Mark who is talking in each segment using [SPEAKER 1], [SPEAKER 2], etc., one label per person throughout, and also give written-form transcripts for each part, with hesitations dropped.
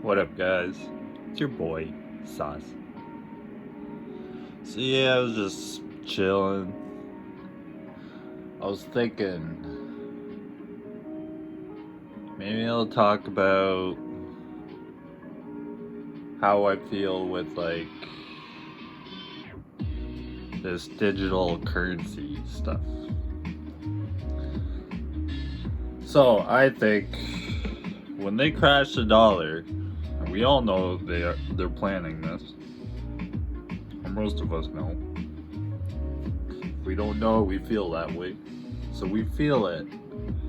[SPEAKER 1] What up, guys? It's your boy, Sauce. So, yeah, I was just chilling. I was thinking maybe I'll talk about how I feel with, this digital currency stuff. So, I think when they crash the dollar, and we all know they're planning this, or most of us know. If we don't know, we feel that way. So we feel it.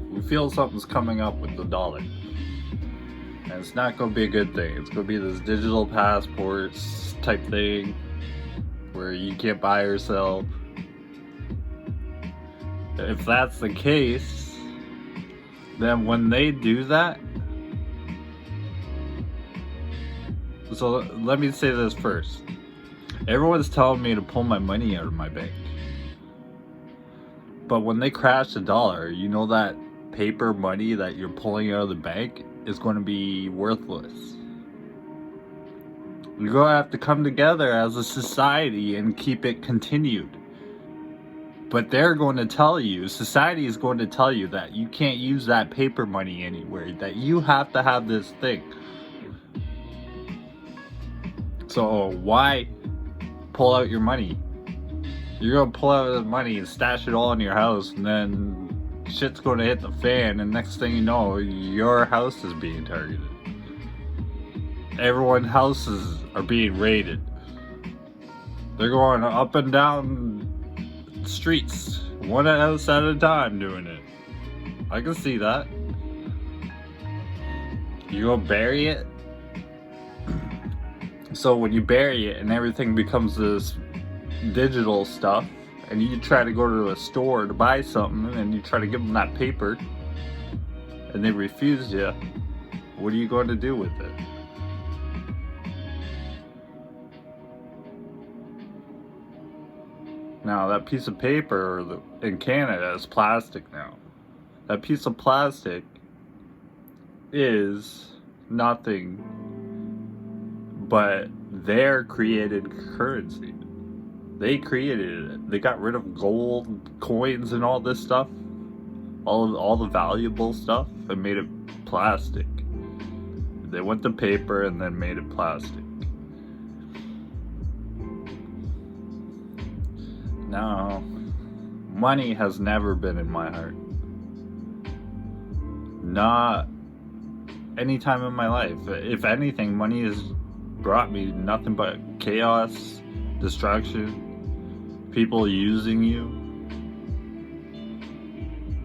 [SPEAKER 1] We feel something's coming up with the dollar. And it's not going to be a good thing. It's going to be this digital passports type thing where you can't buy or sell. If that's the case, then when they do that, so let me say this first. Everyone's telling me to pull my money out of my bank. But when they crash the dollar, you know that paper money that you're pulling out of the bank is going to be worthless. You're going to have to come together as a society and keep it continued. But they're going to tell you, society is going to tell you that you can't use that paper money anywhere, that you have to have this thing. So why pull out your money? You're going to pull out the money and stash it all in your house, and then shit's going to hit the fan, and next thing you know, your house is being targeted. Everyone's houses are being raided. They're going up and down streets, one house at a time doing it. I can see that. You go bury it? So when you bury it and everything becomes this digital stuff, and you try to go to a store to buy something, and you try to give them that paper, and they refuse you, what are you going to do with it? Now, that piece of paper in Canada is plastic now. That piece of plastic is nothing but their created currency. They created it. They got rid of gold coins and all this stuff, all the valuable stuff, and made it plastic. They went to paper and then made it plastic. No, money has never been in my heart. Not any time in my life. If anything, money has brought me nothing but chaos, destruction, people using you,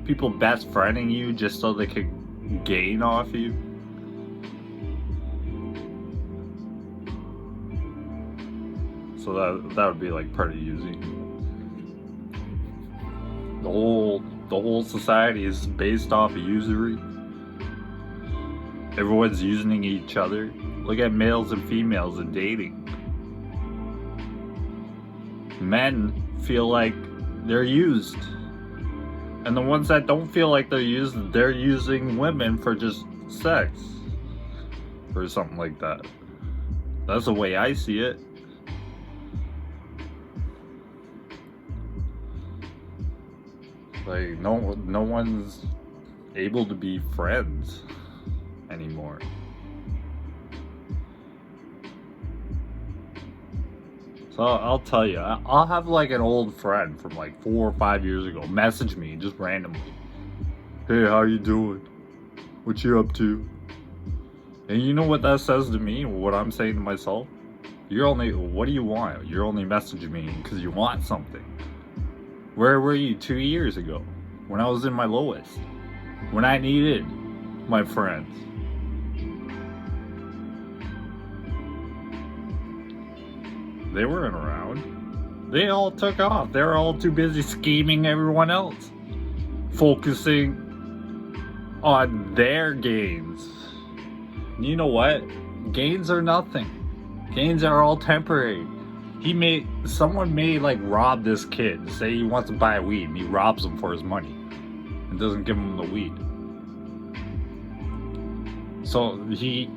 [SPEAKER 1] people best friending you just so they could gain off you. So that would be like part of using. The whole society is based off of usury. Everyone's using each other. Look at males and females in dating. Men feel like they're used. And the ones that don't feel like they're used, they're using women for just sex. Or something like that. That's the way I see it. Like, no one's able to be friends anymore. So I'll tell you, I'll have like an old friend from like 4 or 5 years ago message me just randomly. Hey, how you doing? What you up to? And you know what that says to me? What I'm saying to myself? What do you want? You're only messaging me because you want something. Where were you 2 years ago? When I was in my lowest. When I needed my friends. They weren't around. They all took off. They were all too busy scheming everyone else. Focusing on their gains. You know what? Gains are nothing. Gains are all temporary. Someone may like rob this kid. Say he wants to buy weed and he robs him for his money and doesn't give him the weed. So he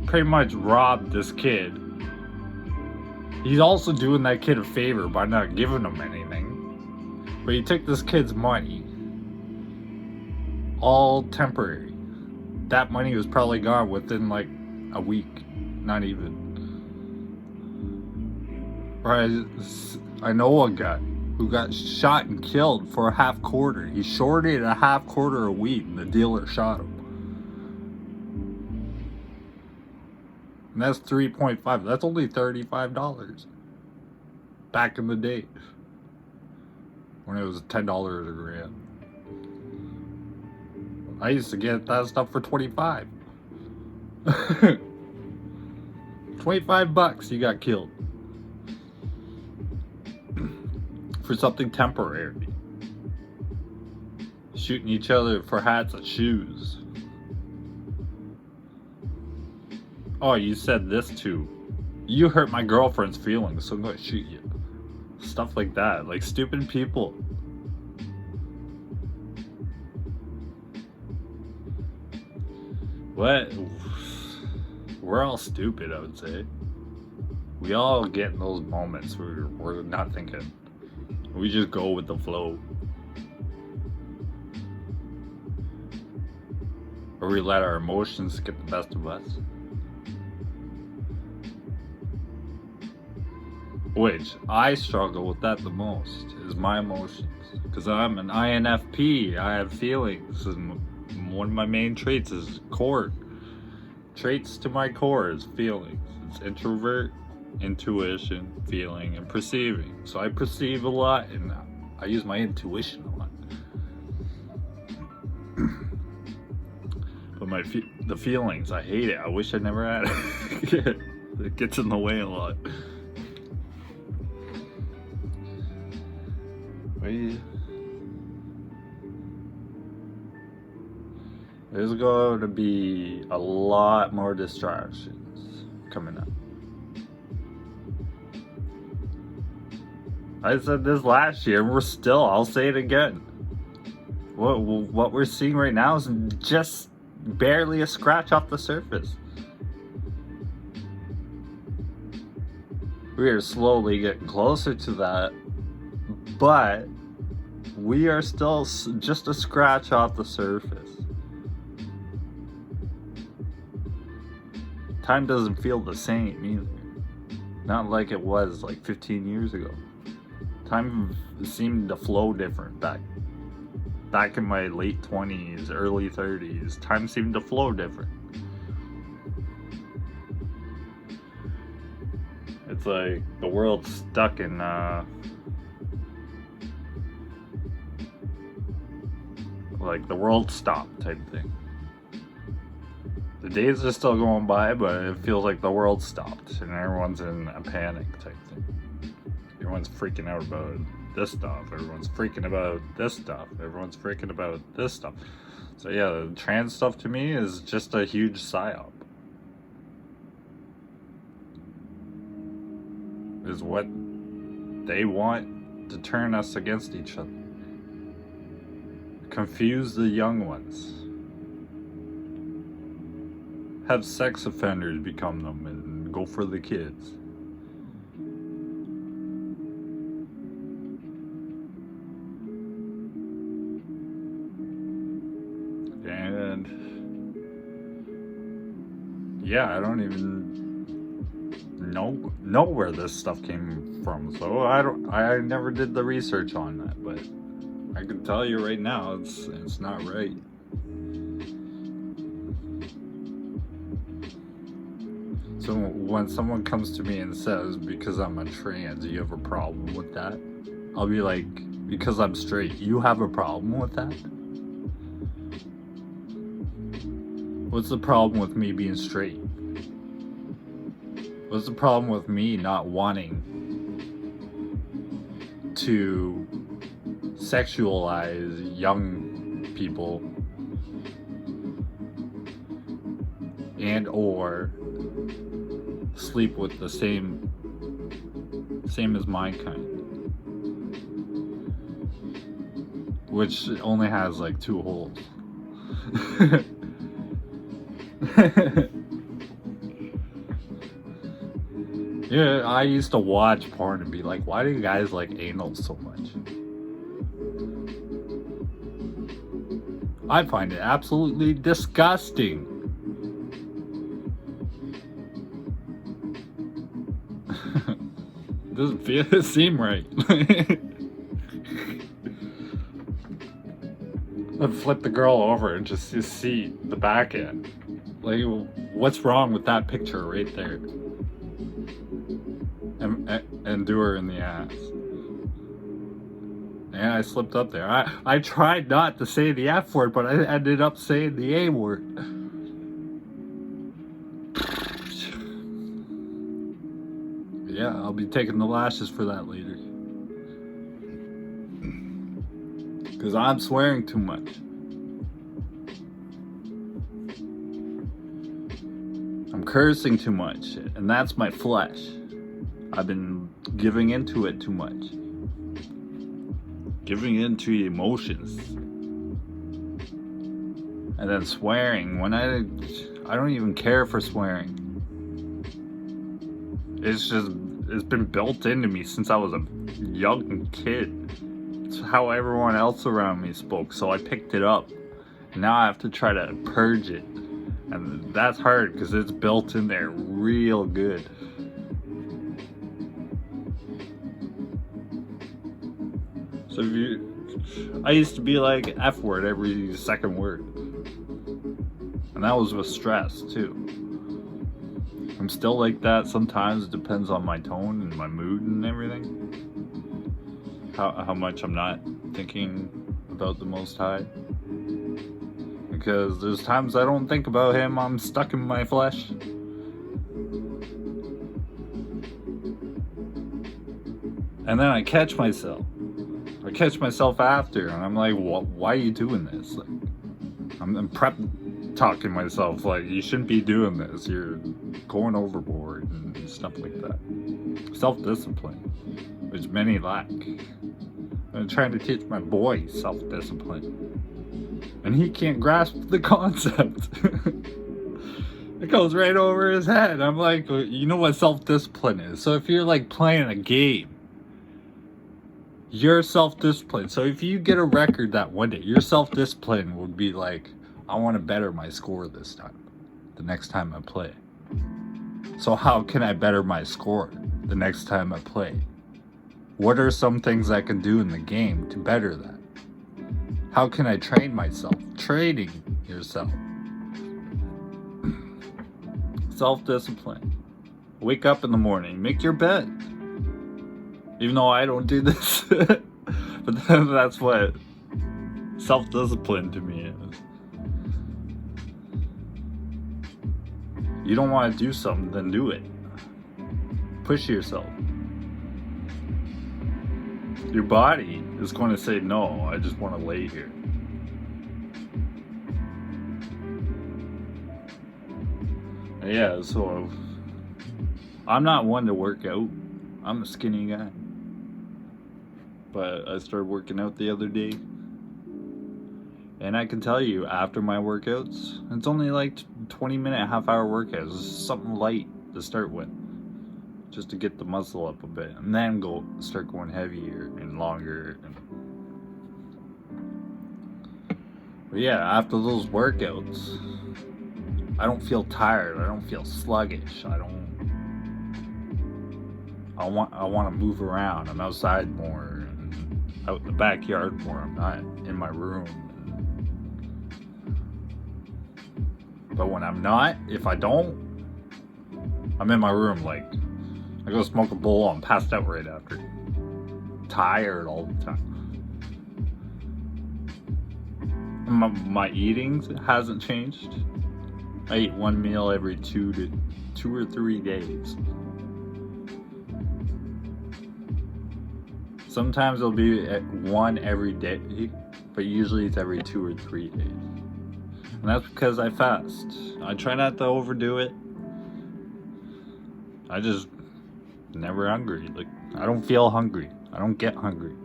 [SPEAKER 1] pretty much robbed this kid. He's also doing that kid a favor by not giving him anything. But he took this kid's money. All temporary. That money was probably gone within like a week. Not even. Right, I know a guy who got shot and killed for a half quarter. He shorted a half quarter of weed and the dealer shot him. And that's 3.5. That's only $35. Back in the day. When it was $10 a gram. I used to get that stuff for 25. 25 bucks, you got killed. For something temporary. Shooting each other for hats and shoes. Oh, you said this too. You hurt my girlfriend's feelings, so I'm gonna shoot you. Stuff like that. Like stupid people. What? We're all stupid, I would say. We all get in those moments where we're not thinking. We just go with the flow. Or we let our emotions get the best of us. Which, I struggle with that the most, is my emotions. Because I'm an INFP, I have feelings, and one of my main traits is core. Traits to my core is feelings. It's introvert, intuition, feeling, and perceiving. So I perceive a lot, and I use my intuition a lot. But the feelings, I hate it. I wish I never had it. It gets in the way a lot. There's going to be a lot more distractions coming up. I said this last year, and I'll say it again. What we're seeing right now is just barely a scratch off the surface. We are slowly getting closer to that, but we are still just a scratch off the surface. Time doesn't feel the same either. Not like it was like 15 years ago. Time seemed to flow different back in my late 20s, early 30s. Time seemed to flow different. It's like the world's stuck in like the world stopped type thing. The days are still going by, but it feels like the world stopped and everyone's in a panic type thing. Everyone's freaking out about this stuff. Everyone's freaking about this stuff. Everyone's freaking about this stuff. So yeah, the trans stuff to me is just a huge psyop. Is what they want to turn us against each other. Confuse the young ones. Have sex offenders become them and go for the kids. And yeah, I don't even know where this stuff came from. So I never did the research on that, but I can tell you right now it's not right. So when someone comes to me and says, because I'm a trans, you have a problem with that? I'll be like, because I'm straight, you have a problem with that? What's the problem with me being straight? What's the problem with me not wanting to sexualize young people and or sleep with the same as my kind, which only has like 2 holes. Yeah, I used to watch porn and be like, why do you guys like anal so much? I find it absolutely disgusting. Doesn't seem right. I'd flip the girl over and just see the back end. Like, what's wrong with that picture right there? And do her in the ass. And I slipped up there. I tried not to say the F word, but I ended up saying the A word. Yeah, I'll be taking the lashes for that later. Because I'm swearing too much. I'm cursing too much, and that's my flesh. I've been giving into it too much. Giving into emotions. And then swearing when I don't even care for swearing. It's been built into me since I was a young kid. It's how everyone else around me spoke, so I picked it up. And now I have to try to purge it. And that's hard because it's built in there real good. So I used to be like F word every second word. And that was with stress too. I'm still like that sometimes. It depends on my tone and my mood and everything. How much I'm not thinking about the Most High. Because there's times I don't think about him. I'm stuck in my flesh. And then I catch myself. I catch myself after, and I'm like, why are you doing this? Like, I'm prep talking myself like, you shouldn't be doing this. You're going overboard and stuff like that. Self-discipline, which many lack. I'm trying to teach my boy self-discipline, and he can't grasp the concept. It goes right over his head. I'm like, you know what self-discipline is? So if you're like playing a game, your self-discipline. So if you get a record that one day, your self-discipline would be like, I want to better my score this time, the next time I play. So how can I better my score the next time I play? What are some things I can do in the game to better that? How can I train myself? Training yourself. Self-discipline. Wake up in the morning, make your bed. Even though I don't do this. But then that's what self-discipline to me is. You don't want to do something, then do it. Push yourself. Your body is going to say, no, I just want to lay here. Yeah, so I'm not one to work out. I'm a skinny guy. But I started working out the other day. And I can tell you, after my workouts, it's only like 20-minute, half-hour workouts. It's something light to start with. Just to get the muscle up a bit. And then start going heavier and longer. But yeah, after those workouts, I don't feel tired. I don't feel sluggish. I want to move around. I'm outside more. Out in the backyard more. I'm not in my room. But when I'm not, if I don't, I'm in my room. Like, I go smoke a bowl, I'm passed out right after. Tired all the time. My eating hasn't changed. I eat one meal every 2 or 3 days. Sometimes it'll be one every day, but usually it's every 2 or 3 days. And that's because I fast. I try not to overdo it. I just never hungry. Like, I don't feel hungry. I don't get hungry.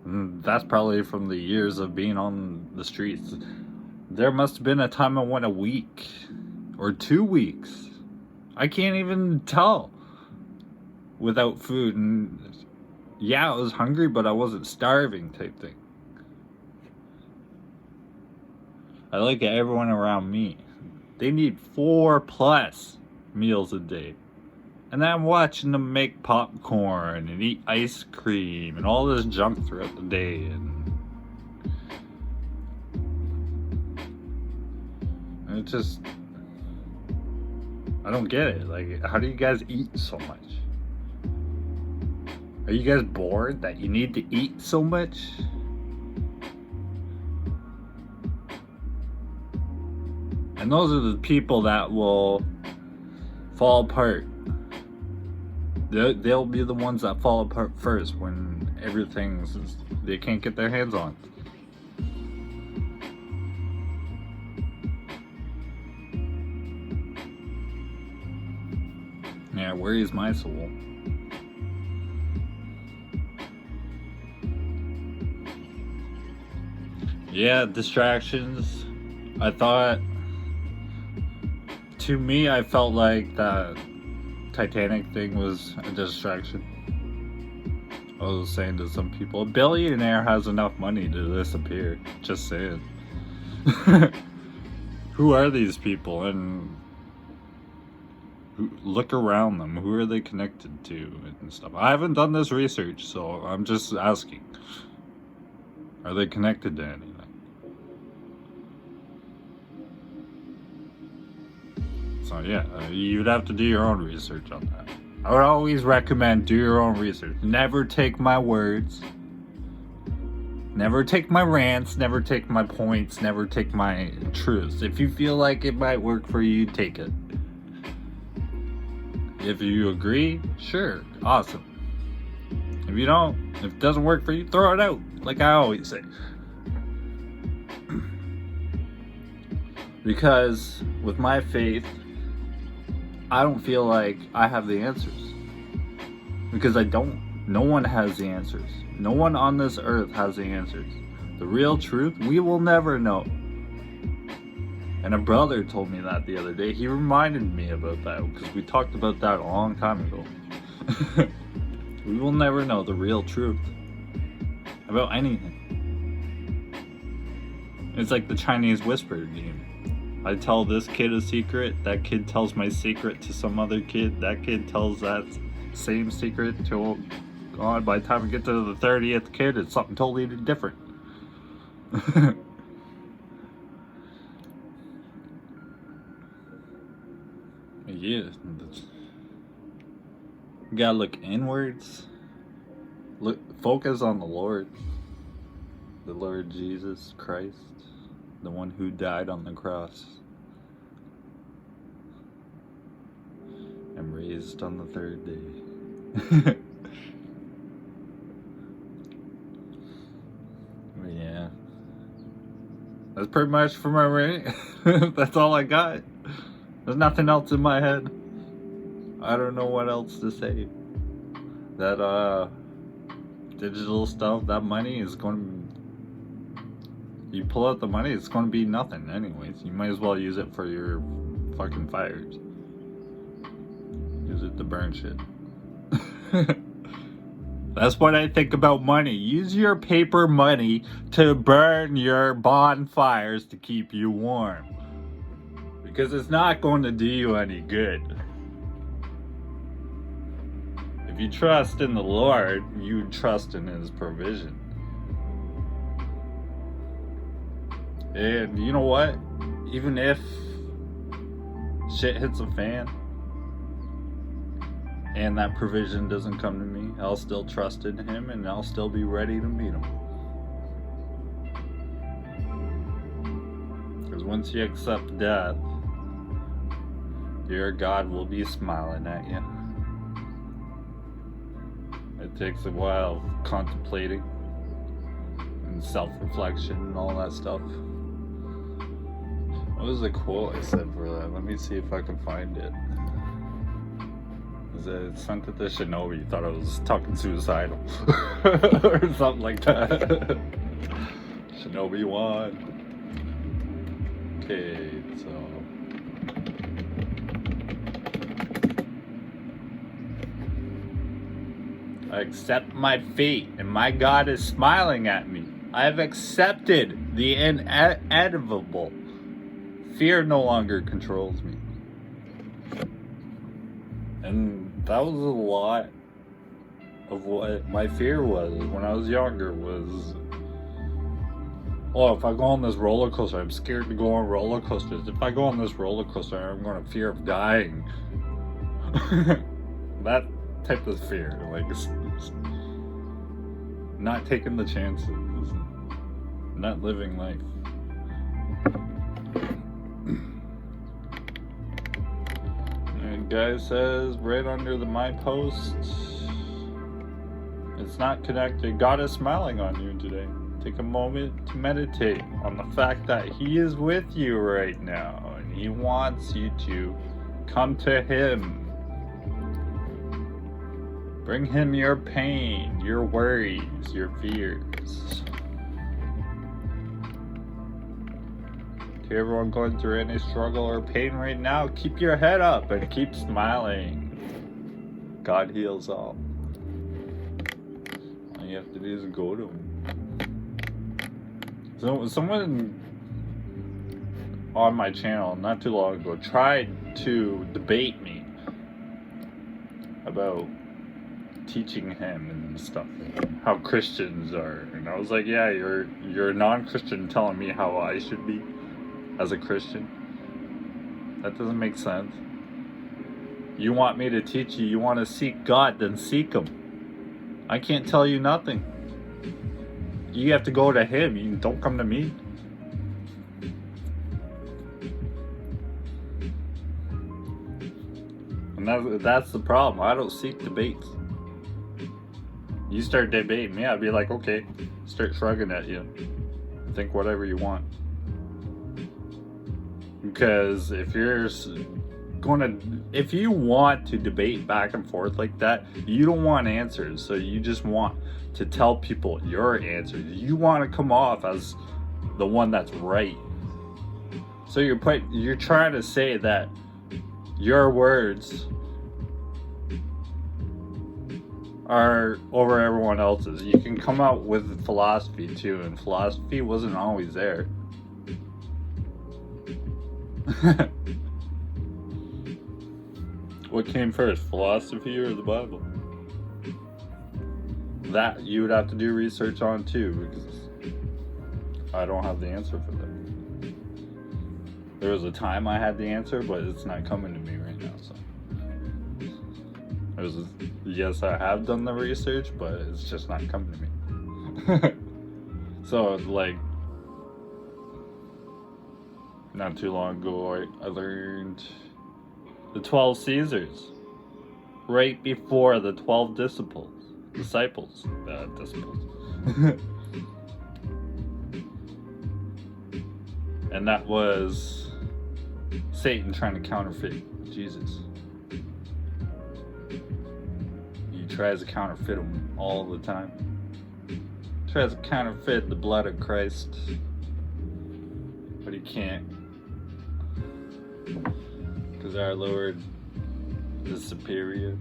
[SPEAKER 1] And that's probably from the years of being on the streets. There must have been a time I went a week or 2 weeks. I can't even tell without food. And yeah, I was hungry, but I wasn't starving type thing. I look at everyone around me. They need 4+ meals a day. And I'm watching them make popcorn and eat ice cream and all this junk throughout the day. And it just, I don't get it. Like, how do you guys eat so much? Are you guys bored that you need to eat so much? And those are the people that will fall apart. They'll be the ones that fall apart first when they can't get their hands on. Yeah, it worries my soul. Yeah, distractions. To me, I felt like that Titanic thing was a distraction. I was saying to some people, a billionaire has enough money to disappear. Just saying. Who are these people? And look around them. Who are they connected to and stuff? I haven't done this research, so I'm just asking. Are they connected to anything? So yeah, you'd have to do your own research on that. I would always recommend do your own research. Never take my words. Never take my rants. Never take my points. Never take my truths. If you feel like it might work for you, take it. If you agree, sure, awesome. If you don't, if it doesn't work for you, throw it out, like I always say. Because with my faith, I don't feel like I have the answers. Because I don't. No one has the answers. No one on this earth has the answers. The real truth, we will never know. And a brother told me that the other day. He reminded me about that because we talked about that a long time ago. We will never know the real truth about anything. It's like the Chinese whisper game. I tell this kid a secret, that kid tells my secret to some other kid, that kid tells that same secret to God. By the time we get to the 30th kid, it's something totally different. Yeah, you gotta look inwards. Focus on the Lord Jesus Christ, the one who died on the cross and raised on the third day. Yeah, that's pretty much for my rant. That's all I got. There's nothing else in my head. I don't know what else to say. That digital stuff, that money is going to, you pull out the money, it's going to be nothing anyways. You might as well use it for your fucking fires. Use it to burn shit. That's what I think about money. Use your paper money to burn your bonfires to keep you warm. Because it's not going to do you any good. If you trust in the Lord, you trust in His provision. And you know what? Even if shit hits a fan and that provision doesn't come to me, I'll still trust in Him and I'll still be ready to meet Him. Because once you accept death, your God will be smiling at you. It takes a while of contemplating and self-reflection and all that stuff. What was the quote I said for that? Let me see if I can find it. It sent it to Shinobi. Thought I was talking suicidal or something like that. Shinobi won. Okay, so I accept my fate, and my God is smiling at me. I have accepted the inevitable. Fear no longer controls me. And that was a lot of what my fear was when I was younger was, oh, if I go on this roller coaster, I'm scared to go on roller coasters. If I go on this roller coaster, I'm going to fear of dying. That type of fear, like it's not taking the chances, not living life. And guy says right under the my post, it's not connected. God is smiling on you today. Take a moment to meditate on the fact that He is with you right now, and He wants you to come to Him. Bring Him your pain, your worries, your fears. To everyone going through any struggle or pain right now, keep your head up and keep smiling. God heals all. All you have to do is go to Him. So someone on my channel not too long ago tried to debate me about teaching Him and stuff, how Christians are, and I was like, yeah, you're a non-Christian telling me how I should be as a Christian. That doesn't make sense. You want me to teach you, you want to seek God, then seek Him. I can't tell you nothing. You have to go to Him. You don't come to me. And that's the problem. I don't seek debates. You start debating me, I'd be like, okay, start shrugging at you. Think whatever you want. Because if you want to debate back and forth like that, you don't want answers. So you just want to tell people your answers. You want to come off as the one that's right. So you're trying to say that your words are over everyone else's. You can come out with philosophy too, and philosophy wasn't always there. What came first, philosophy or the Bible? That you would have to do research on too, because I don't have the answer for that. There was a time I had the answer, but it's not coming to me right now, so. Yes, I have done the research, but it's just not coming to me. So, like, not too long ago, I learned the 12 Caesars right before the 12 disciples. And that was Satan trying to counterfeit Jesus. He tries to counterfeit him all the time. Tries to counterfeit the blood of Christ, but he can't, because our Lord is superior.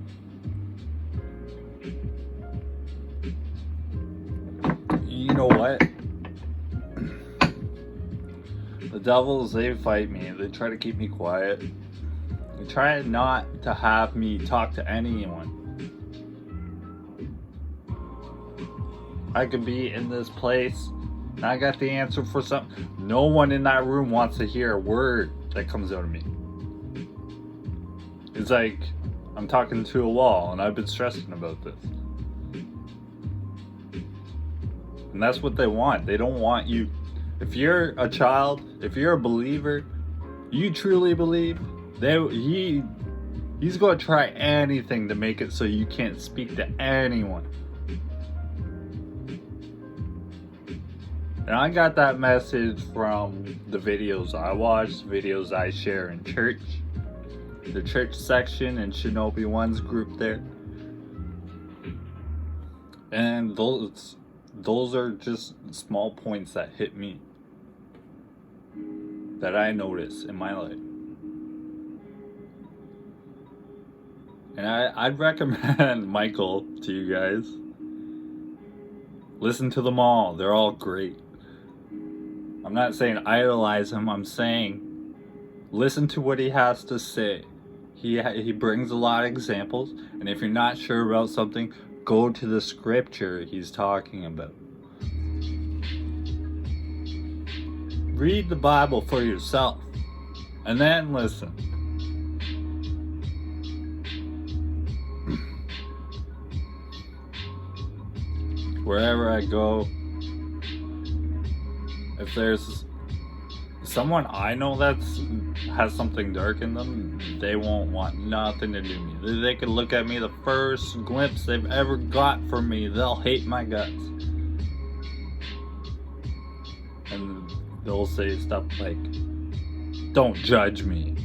[SPEAKER 1] You know what? The devils, they fight me. They try to keep me quiet. They try not to have me talk to anyone. I could be in this place and I got the answer for something. No one in that room wants to hear a word that comes out of me. It's like I'm talking to a wall, and I've been stressing about this. And that's what they want. They don't want you. If you're a child, if you're a believer, you truly believe, he's going to try anything to make it so you can't speak to anyone. And I got that message from the videos I watch, videos I share in church, the church section in Shinobi One's group there. And those are just small points that hit me, that I notice in my life. And I'd recommend Michael to you guys. Listen to them all. They're all great. I'm not saying idolize him. I'm saying listen to what he has to say. He brings a lot of examples. And if you're not sure about something, go to the scripture he's talking about. Read the Bible for yourself. And then listen. Wherever I go, if there's someone I know that's has something dark in them, they won't want nothing to do with me. They could look at me the first glimpse they've ever got from me, they'll hate my guts. And they'll say stuff like, "Don't judge me."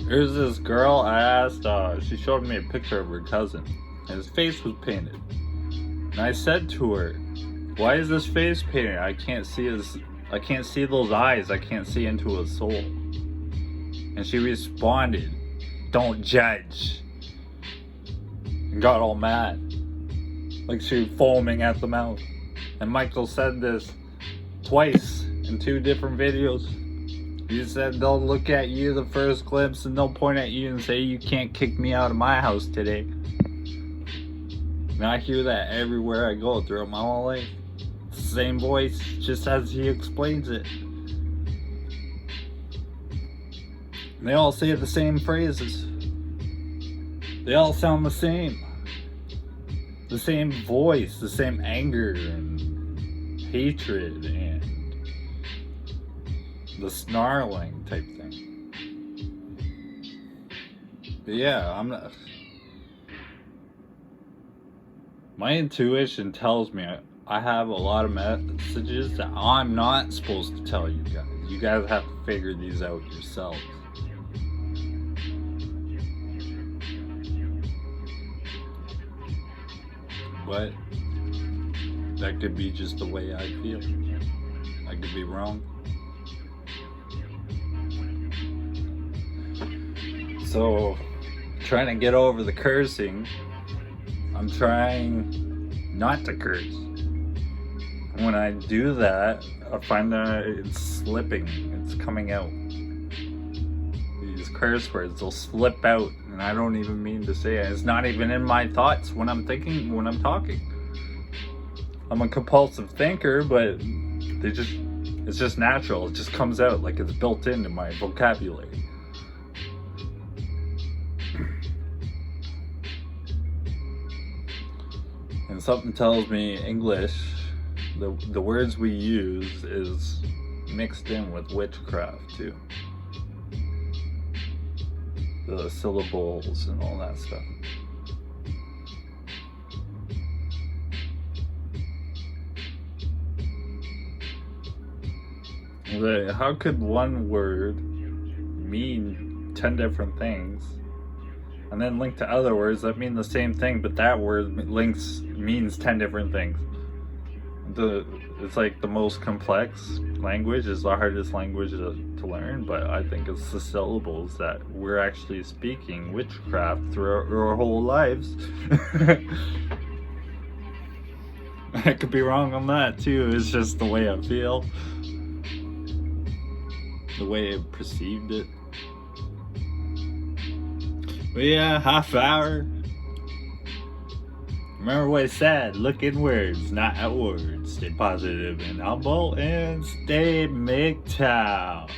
[SPEAKER 1] There's this girl I asked, she showed me a picture of her cousin, and his face was painted. And I said to her, "Why is his face painted? I can't see those eyes, I can't see into his soul." And she responded, "Don't judge." And got all mad. Like she was foaming at the mouth. And Michael said this twice in 2 different videos. He said they'll look at you the first glimpse and they'll point at you and say, "You can't kick me out of my house today." And I hear that everywhere I go throughout my whole life. Same voice, just as he explains it. And they all say the same phrases. They all sound the same. The same voice, the same anger and hatred and the snarling type thing. But yeah, I'm not. My intuition tells me I have a lot of messages that I'm not supposed to tell you guys. You guys have to figure these out yourselves. But that could be just the way I feel. I could be wrong. So, trying to get over the cursing, I'm trying not to curse. When I do that, I find that it's slipping, it's coming out. These curse words will slip out, and I don't even mean to say it. It's not even in my thoughts when I'm thinking, when I'm talking. I'm a compulsive thinker, but it's just natural. It just comes out like it's built into my vocabulary. And something tells me English, the words we use is mixed in with witchcraft too. The syllables and all that stuff. How could one word mean 10 different things and then link to other words that mean the same thing, but that word means 10 different things? It's like the most complex language is the hardest language to learn, but I think it's the syllables that we're actually speaking witchcraft throughout our whole lives. I could be wrong on that too. It's just the way I feel, the way I perceived it. But yeah, half hour. Remember what I said, look inwards, not outwards. Stay positive and humble, and stay MGTOW.